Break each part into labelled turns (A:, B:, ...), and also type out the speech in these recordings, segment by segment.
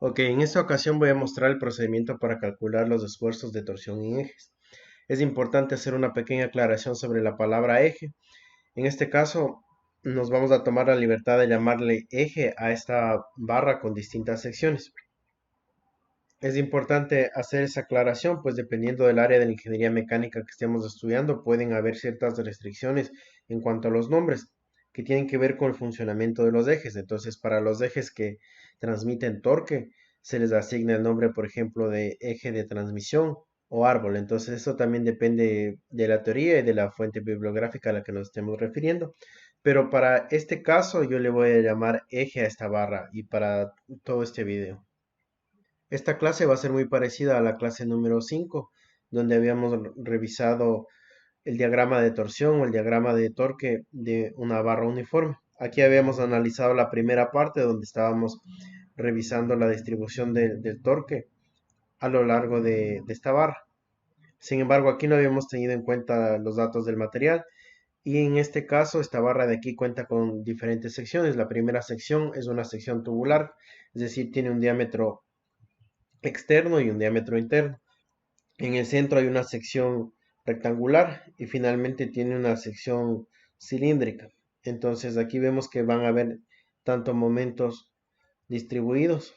A: Ok, en esta ocasión voy a mostrar el procedimiento para calcular los esfuerzos de torsión en ejes. Es importante hacer una pequeña aclaración sobre la palabra eje. En este caso, nos vamos a tomar la libertad de llamarle eje a esta barra con distintas secciones. Es importante hacer esa aclaración, pues dependiendo del área de la ingeniería mecánica que estemos estudiando, pueden haber ciertas restricciones en cuanto a los nombres que tienen que ver con el funcionamiento de los ejes. Entonces, para los ejes que transmiten torque, se les asigna el nombre, por ejemplo, de eje de transmisión o árbol. Entonces, eso también depende de la teoría y de la fuente bibliográfica a la que nos estemos refiriendo. Pero para este caso, yo le voy a llamar eje a esta barra y para todo este video. Esta clase va a ser muy parecida a la clase número 5, donde habíamos revisado el diagrama de torsión o el diagrama de torque de una barra uniforme. Aquí habíamos analizado la primera parte donde estábamos revisando la distribución del torque a lo largo de esta barra. Sin embargo, aquí no habíamos tenido en cuenta los datos del material y en este caso esta barra de aquí cuenta con diferentes secciones. La primera sección es una sección tubular, es decir, tiene un diámetro externo y un diámetro interno. En el centro hay una sección rectangular y finalmente tiene una sección cilíndrica. Entonces aquí vemos que van a haber tanto momentos distribuidos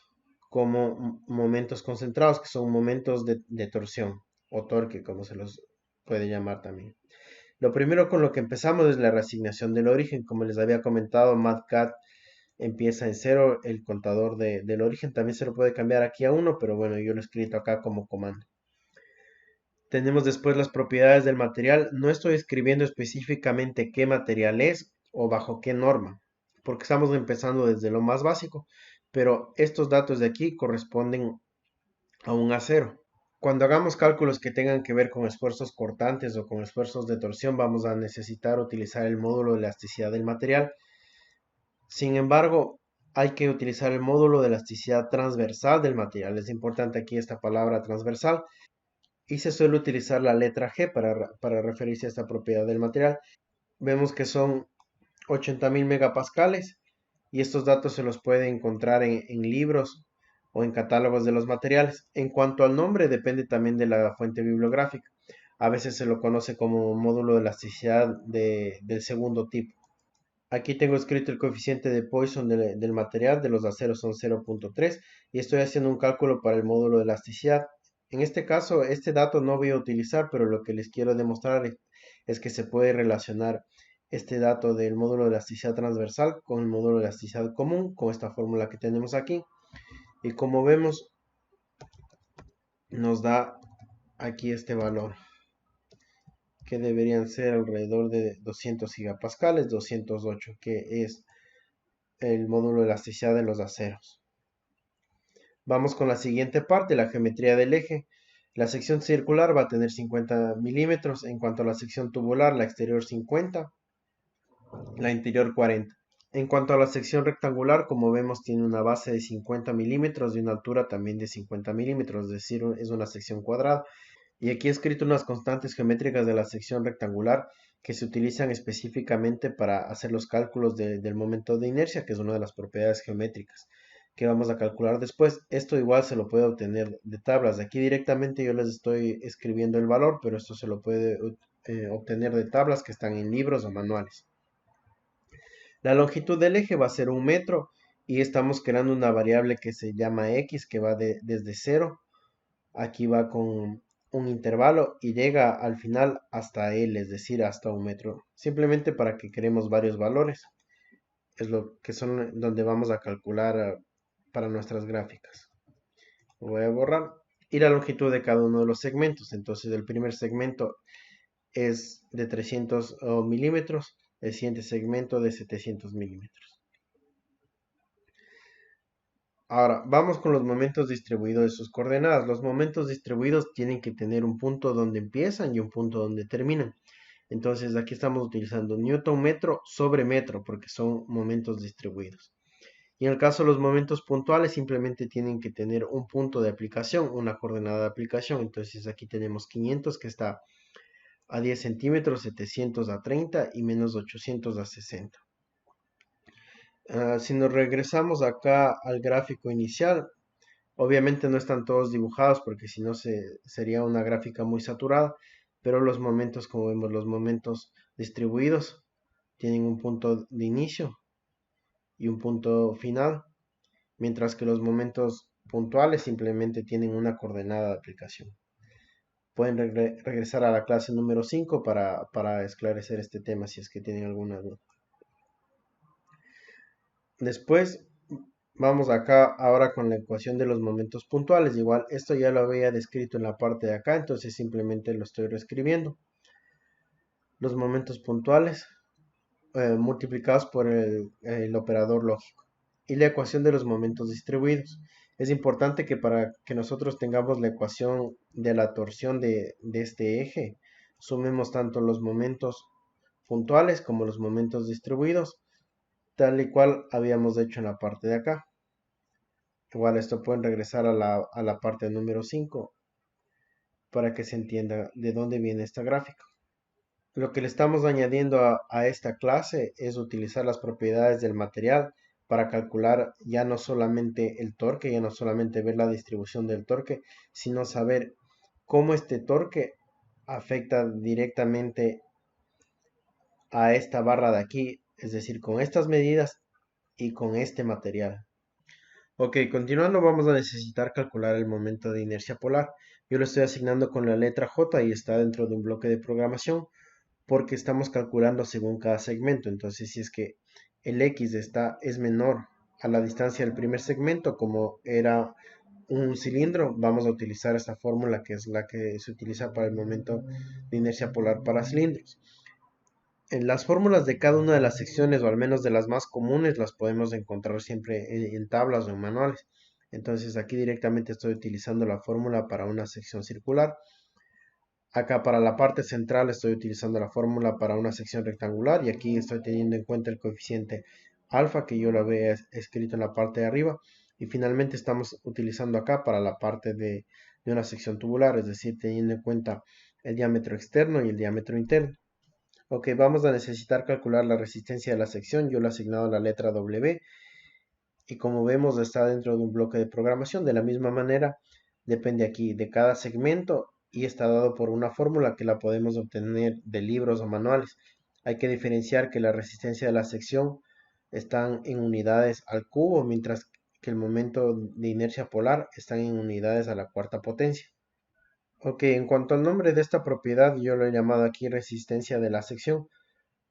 A: como momentos concentrados, que son momentos de torsión o torque, como se los puede llamar también. Lo primero con lo que empezamos es la reasignación del origen. Como les había comentado, MATCAD empieza en cero, el contador del origen también se lo puede cambiar aquí a uno, pero bueno, yo lo he escrito acá como comando. Tenemos después las propiedades del material. No estoy escribiendo específicamente qué material es o bajo qué norma, porque estamos empezando desde lo más básico, pero estos datos de aquí corresponden a un acero. Cuando hagamos cálculos que tengan que ver con esfuerzos cortantes o con esfuerzos de torsión, vamos a necesitar utilizar el módulo de elasticidad del material. Sin embargo, hay que utilizar el módulo de elasticidad transversal del material. Es importante aquí esta palabra transversal y se suele utilizar la letra G para referirse a esta propiedad del material. Vemos que son 80.000 megapascales y estos datos se los puede encontrar en libros o en catálogos de los materiales. En cuanto al nombre, depende también de la fuente bibliográfica. A veces se lo conoce como módulo de elasticidad del segundo tipo. Aquí tengo escrito el coeficiente de Poisson del material, de los aceros son 0.3 y estoy haciendo un cálculo para el módulo de elasticidad. En este caso, este dato no voy a utilizar, pero lo que les quiero demostrar es que se puede relacionar este dato del módulo de elasticidad transversal con el módulo de elasticidad común, con esta fórmula que tenemos aquí. Y como vemos, nos da aquí este valor, que deberían ser alrededor de 200 gigapascales, 208, que es el módulo de elasticidad de los aceros. Vamos con la siguiente parte, la geometría del eje. La sección circular va a tener 50 milímetros. En cuanto a la sección tubular, la exterior 50, la interior 40. En cuanto a la sección rectangular, como vemos, tiene una base de 50 milímetros y una altura también de 50 milímetros, es decir, es una sección cuadrada. Y aquí he escrito unas constantes geométricas de la sección rectangular que se utilizan específicamente para hacer los cálculos del momento de inercia, que es una de las propiedades geométricas que vamos a calcular después. Esto igual se lo puede obtener de tablas. De aquí directamente yo les estoy escribiendo el valor, pero esto se lo puede obtener de tablas que están en libros o manuales. La longitud del eje va a ser 1 metro y estamos creando una variable que se llama x, que va desde 0. Aquí va con un intervalo y llega al final hasta L, es decir, hasta 1 metro. Simplemente para que creemos varios valores. Es lo que son donde vamos a calcular para nuestras gráficas. Lo voy a borrar. Y la longitud de cada uno de los segmentos. Entonces el primer segmento es de 300 milímetros. El siguiente segmento de 700 milímetros. Ahora, vamos con los momentos distribuidos de sus coordenadas. Los momentos distribuidos tienen que tener un punto donde empiezan y un punto donde terminan. Entonces, aquí estamos utilizando newton metro sobre metro porque son momentos distribuidos. Y en el caso de los momentos puntuales, simplemente tienen que tener un punto de aplicación, una coordenada de aplicación. Entonces, aquí tenemos 500 que está a 10 centímetros, 700 a 30 y menos 800 a 60. Si nos regresamos acá al gráfico inicial, Obviamente no están todos dibujados porque si no sería una gráfica muy saturada, pero los momentos, como vemos, los momentos distribuidos tienen un punto de inicio y un punto final, mientras que los momentos puntuales simplemente tienen una coordenada de aplicación. Pueden regresar a la clase número 5 para esclarecer este tema si es que tienen alguna duda. Después vamos acá ahora con la ecuación de los momentos puntuales. Igual esto ya lo había descrito en la parte de acá, entonces simplemente lo estoy reescribiendo. Los momentos puntuales multiplicados por el operador lógico. Y la ecuación de los momentos distribuidos. Es importante que para que nosotros tengamos la ecuación de la torsión de este eje, sumemos tanto los momentos puntuales como los momentos distribuidos, tal y cual habíamos hecho en la parte de acá. Igual esto pueden regresar a la parte número 5 para que se entienda de dónde viene esta gráfica. Lo que le estamos añadiendo a esta clase es utilizar las propiedades del material para calcular ya no solamente el torque, ya no solamente ver la distribución del torque, sino saber cómo este torque afecta directamente a esta barra de aquí, es decir, con estas medidas y con este material. Ok, continuando vamos a necesitar calcular el momento de inercia polar. Yo lo estoy asignando con la letra J y está dentro de un bloque de programación porque estamos calculando según cada segmento. Entonces, si es que el X es menor a la distancia del primer segmento, como era un cilindro, vamos a utilizar esta fórmula que es la que se utiliza para el momento de inercia polar para cilindros. En las fórmulas de cada una de las secciones, o al menos de las más comunes, las podemos encontrar siempre en tablas o en manuales. Entonces aquí directamente estoy utilizando la fórmula para una sección circular. Acá para la parte central estoy utilizando la fórmula para una sección rectangular y aquí estoy teniendo en cuenta el coeficiente alfa que yo lo había escrito en la parte de arriba. Y finalmente estamos utilizando acá para la parte de una sección tubular, es decir, teniendo en cuenta el diámetro externo y el diámetro interno. Ok, vamos a necesitar calcular la resistencia de la sección. Yo le he asignado la letra W y como vemos está dentro de un bloque de programación. De la misma manera, depende aquí de cada segmento y está dado por una fórmula que la podemos obtener de libros o manuales. Hay que diferenciar que la resistencia de la sección están en unidades al cubo, mientras que el momento de inercia polar están en unidades a la cuarta potencia. Ok, en cuanto al nombre de esta propiedad, yo lo he llamado aquí resistencia de la sección,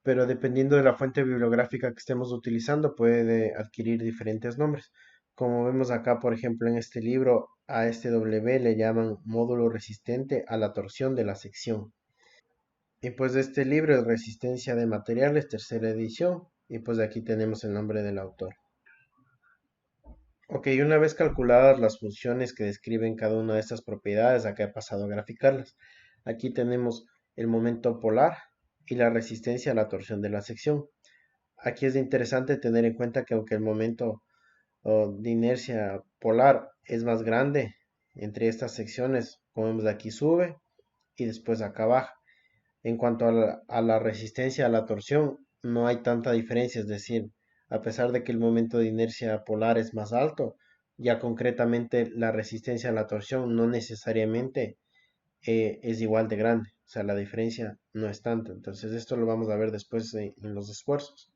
A: pero dependiendo de la fuente bibliográfica que estemos utilizando puede adquirir diferentes nombres. Como vemos acá, por ejemplo, en este libro, a este W le llaman módulo resistente a la torsión de la sección. Y pues este libro es Resistencia de Materiales, tercera edición, y pues aquí tenemos el nombre del autor. Ok, una vez calculadas las funciones que describen cada una de estas propiedades, acá he pasado a graficarlas. Aquí tenemos el momento polar y la resistencia a la torsión de la sección. Aquí es interesante tener en cuenta que aunque el momento de inercia polar es más grande entre estas secciones, como vemos aquí sube y después acá baja. En cuanto a la resistencia a la torsión, no hay tanta diferencia, es decir, a pesar de que el momento de inercia polar es más alto, ya concretamente la resistencia a la torsión no necesariamente es igual de grande, o sea, la diferencia no es tanta. Entonces esto lo vamos a ver después en los esfuerzos.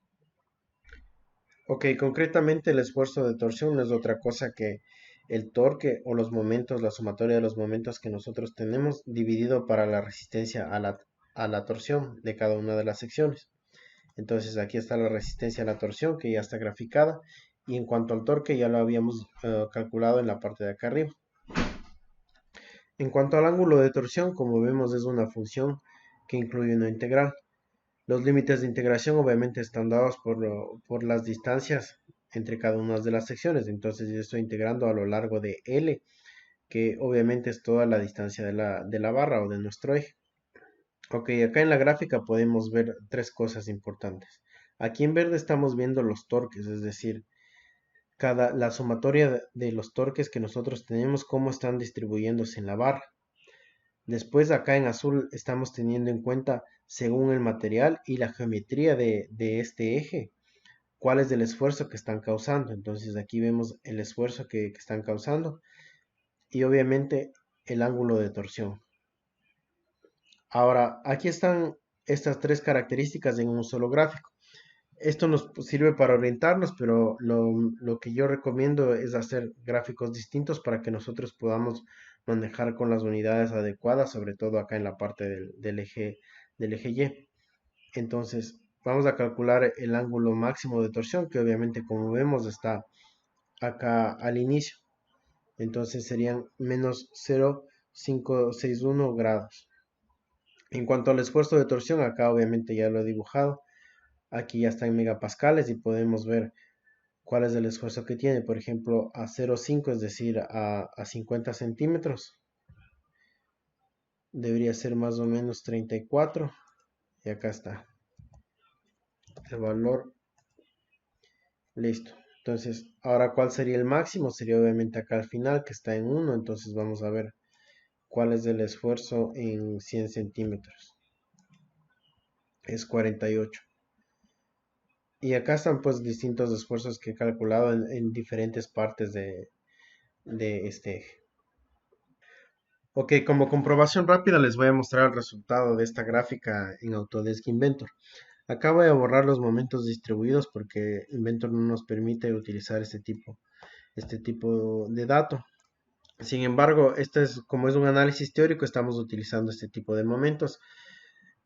A: Ok, concretamente el esfuerzo de torsión no es otra cosa que el torque o los momentos, la sumatoria de los momentos que nosotros tenemos dividido para la resistencia a la torsión de cada una de las secciones. Entonces aquí está la resistencia a la torsión que ya está graficada y en cuanto al torque ya lo habíamos calculado en la parte de acá arriba. En cuanto al ángulo de torsión, como vemos es una función que incluye una integral. Los límites de integración obviamente están dados por las distancias entre cada una de las secciones. Entonces yo estoy integrando a lo largo de L, que obviamente es toda la distancia de la barra o de nuestro eje. Ok, acá en la gráfica podemos ver tres cosas importantes. Aquí en verde estamos viendo los torques, es decir, la sumatoria de los torques que nosotros tenemos, cómo están distribuyéndose en la barra. Después acá en azul estamos teniendo en cuenta según el material y la geometría de este eje, cuál es el esfuerzo que están causando. Entonces aquí vemos el esfuerzo que están causando y obviamente el ángulo de torsión. Ahora, aquí están estas tres características en un solo gráfico. Esto nos sirve para orientarnos, pero lo que yo recomiendo es hacer gráficos distintos para que nosotros podamos manejar con las unidades adecuadas, sobre todo acá en la parte del eje Y. Entonces, vamos a calcular el ángulo máximo de torsión, que obviamente como vemos está acá al inicio. Entonces serían menos 0,561 grados. En cuanto al esfuerzo de torsión, acá obviamente ya lo he dibujado. Aquí ya está en megapascales y podemos ver cuál es el esfuerzo que tiene. Por ejemplo, a 0,5, es decir, a 50 centímetros, debería ser más o menos 34. Y acá está el valor. Listo. Entonces, ahora, ¿cuál sería el máximo? Sería obviamente acá al final, que está en 1. Entonces, vamos a ver cuál es el esfuerzo en 100 centímetros. Es 48. Y acá están pues distintos esfuerzos que he calculado en diferentes partes de este eje. Ok, como comprobación rápida les voy a mostrar el resultado de esta gráfica en Autodesk Inventor. Acá voy a borrar los momentos distribuidos porque Inventor no nos permite utilizar este tipo de dato. Sin embargo, como es un análisis teórico, estamos utilizando este tipo de momentos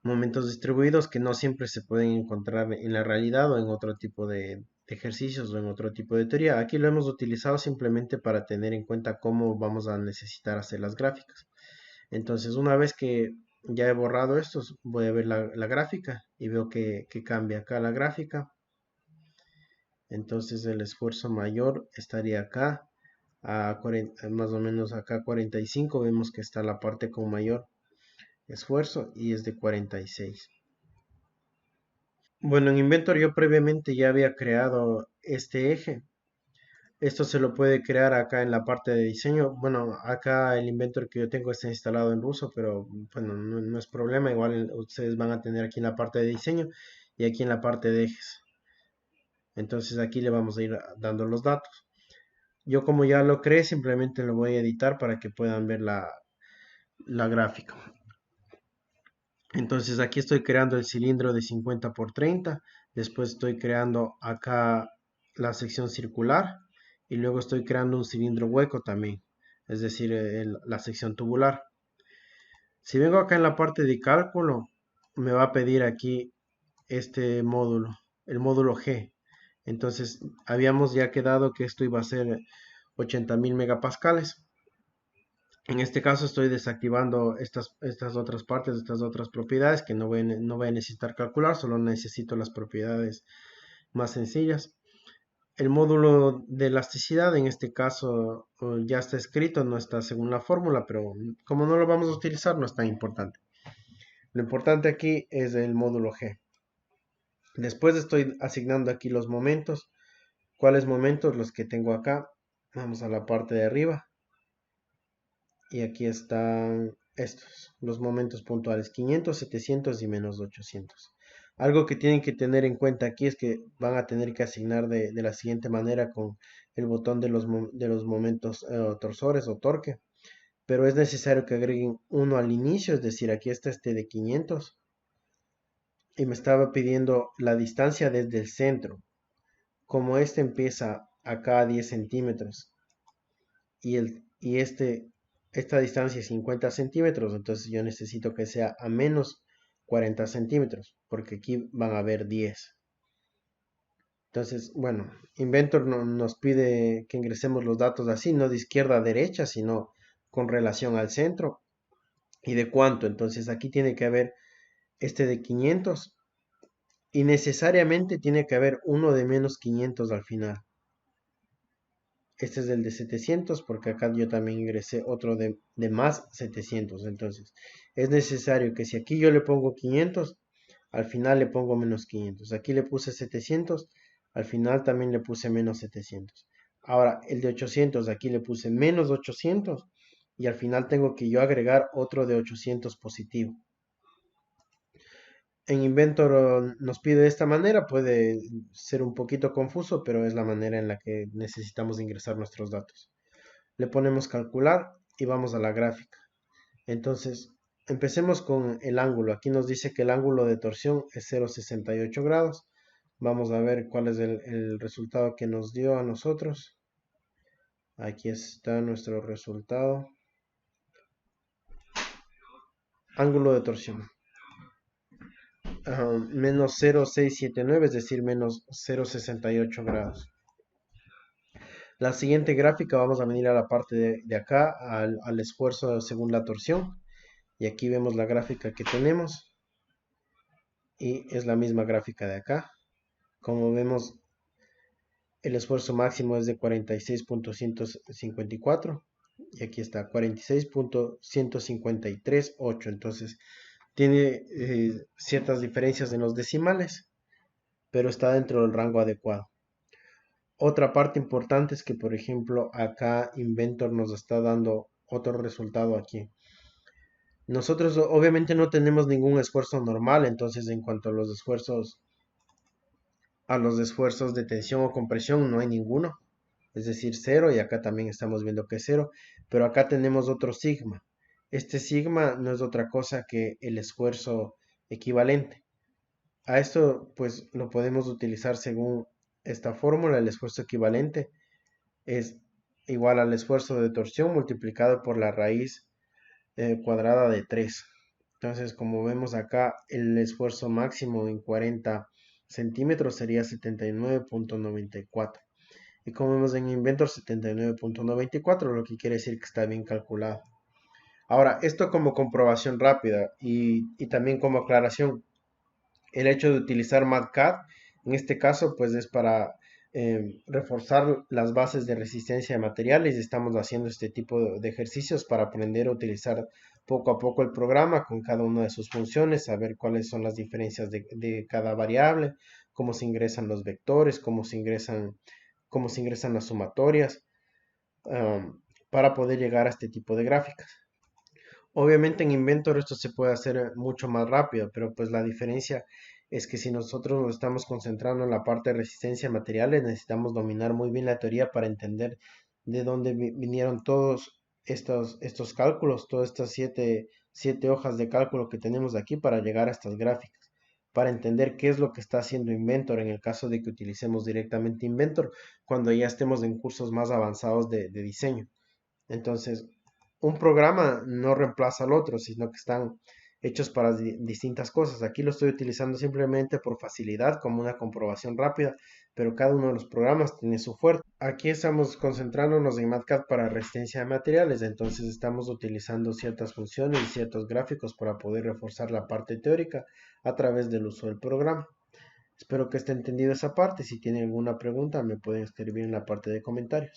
A: distribuidos que no siempre se pueden encontrar en la realidad o en otro tipo de ejercicios o en otro tipo de teoría. Aquí lo hemos utilizado simplemente para tener en cuenta cómo vamos a necesitar hacer las gráficas. Entonces, una vez que ya he borrado estos, voy a ver la gráfica y veo que cambia acá la gráfica. Entonces, el esfuerzo mayor estaría acá, más o menos acá 45. Vemos que está la parte con mayor esfuerzo y es de 46. Bueno, en Inventor yo previamente ya había creado este eje. Esto se lo puede crear acá en la parte de diseño. Bueno, acá el Inventor que yo tengo está instalado en ruso, pero bueno, no es problema. Igual ustedes van a tener aquí en la parte de diseño y aquí en la parte de ejes. Entonces aquí le vamos a ir dando los datos. Yo como ya lo creé, simplemente lo voy a editar para que puedan ver la gráfica. Entonces aquí estoy creando el cilindro de 50 por 30. Después estoy creando acá la sección circular. Y luego estoy creando un cilindro hueco también. Es decir, la sección tubular. Si vengo acá en la parte de cálculo, me va a pedir aquí este módulo, el módulo G. Entonces habíamos ya quedado que esto iba a ser 80.000 megapascales. En este caso estoy desactivando estas otras partes, estas otras propiedades que no voy a necesitar calcular, solo necesito las propiedades más sencillas. El módulo de elasticidad en este caso ya está escrito, no está según la fórmula, pero como no lo vamos a utilizar no es tan importante. Lo importante aquí es el módulo G. Después estoy asignando aquí los momentos. ¿Cuáles momentos? Los que tengo acá. Vamos a la parte de arriba. Y aquí están estos, los momentos puntuales, 500, 700 y menos 800. Algo que tienen que tener en cuenta aquí es que van a tener que asignar de la siguiente manera con el botón de los momentos torsores o torque. Pero es necesario que agreguen uno al inicio, es decir, aquí está este de 500 y me estaba pidiendo la distancia desde el centro. Como este empieza acá a 10 centímetros y esta distancia es 50 centímetros, entonces yo necesito que sea a menos 40 centímetros, porque aquí van a haber 10. Entonces, bueno, Inventor nos pide que ingresemos los datos así, no de izquierda a derecha, sino con relación al centro y de cuánto. Entonces aquí tiene que haber este de 500 y necesariamente tiene que haber uno de menos 500 al final. Este es el de 700 porque acá yo también ingresé otro de más 700. Entonces, es necesario que si aquí yo le pongo 500, al final le pongo menos 500. Aquí le puse 700, al final también le puse menos 700. Ahora, el de 800, aquí le puse menos 800 y al final tengo que yo agregar otro de 800 positivo. En Inventor nos pide de esta manera, puede ser un poquito confuso, pero es la manera en la que necesitamos ingresar nuestros datos. le ponemos calcular y vamos a la gráfica. Entonces, empecemos con el ángulo. Aquí nos dice que el ángulo de torsión es 0,68 grados. Vamos a ver cuál es el resultado que nos dio a nosotros. Aquí está nuestro resultado. Ángulo de torsión. Menos 0,679, es decir, menos 0,68 grados. La siguiente gráfica vamos a venir a la parte de acá, al esfuerzo según la torsión. Y aquí vemos la gráfica que tenemos. Y es la misma gráfica de acá. Como vemos, el esfuerzo máximo es de 46.154 y aquí está 46.153.8. Entonces tiene ciertas diferencias en los decimales, pero está dentro del rango adecuado. Otra parte importante es que, por ejemplo, acá Inventor nos está dando otro resultado aquí. Nosotros obviamente no tenemos ningún esfuerzo normal, entonces en cuanto a los esfuerzos de tensión o compresión no hay ninguno, es decir, cero, y acá también estamos viendo que es cero, pero acá tenemos otro sigma. Este sigma no es otra cosa que el esfuerzo equivalente. A esto pues lo podemos utilizar según esta fórmula. El esfuerzo equivalente es igual al esfuerzo de torsión multiplicado por la raíz cuadrada de 3. Entonces, como vemos acá, el esfuerzo máximo en 40 centímetros sería 79.94. Y como vemos en Inventor, 79.94, lo que quiere decir que está bien calculado. Ahora, esto como comprobación rápida y también como aclaración, el hecho de utilizar MATCAD, en este caso, pues es para reforzar las bases de resistencia de materiales. Estamos haciendo este tipo de ejercicios para aprender a utilizar poco a poco el programa con cada una de sus funciones, saber cuáles son las diferencias de cada variable, cómo se ingresan los vectores, cómo se ingresan las sumatorias, para poder llegar a este tipo de gráficas. Obviamente en Inventor esto se puede hacer mucho más rápido, pero pues la diferencia es que si nosotros nos estamos concentrando en la parte de resistencia a materiales, necesitamos dominar muy bien la teoría para entender de dónde vinieron todos estos cálculos, todas estas siete hojas de cálculo que tenemos aquí para llegar a estas gráficas, para entender qué es lo que está haciendo Inventor en el caso de que utilicemos directamente Inventor cuando ya estemos en cursos más avanzados de diseño. Entonces, un programa no reemplaza al otro, sino que están hechos para distintas cosas. Aquí lo estoy utilizando simplemente por facilidad, como una comprobación rápida, pero cada uno de los programas tiene su fuerte. Aquí estamos concentrándonos en MATCAD para resistencia de materiales, entonces estamos utilizando ciertas funciones y ciertos gráficos para poder reforzar la parte teórica a través del uso del programa. Espero que esté entendido esa parte. Si tienen alguna pregunta, me pueden escribir en la parte de comentarios.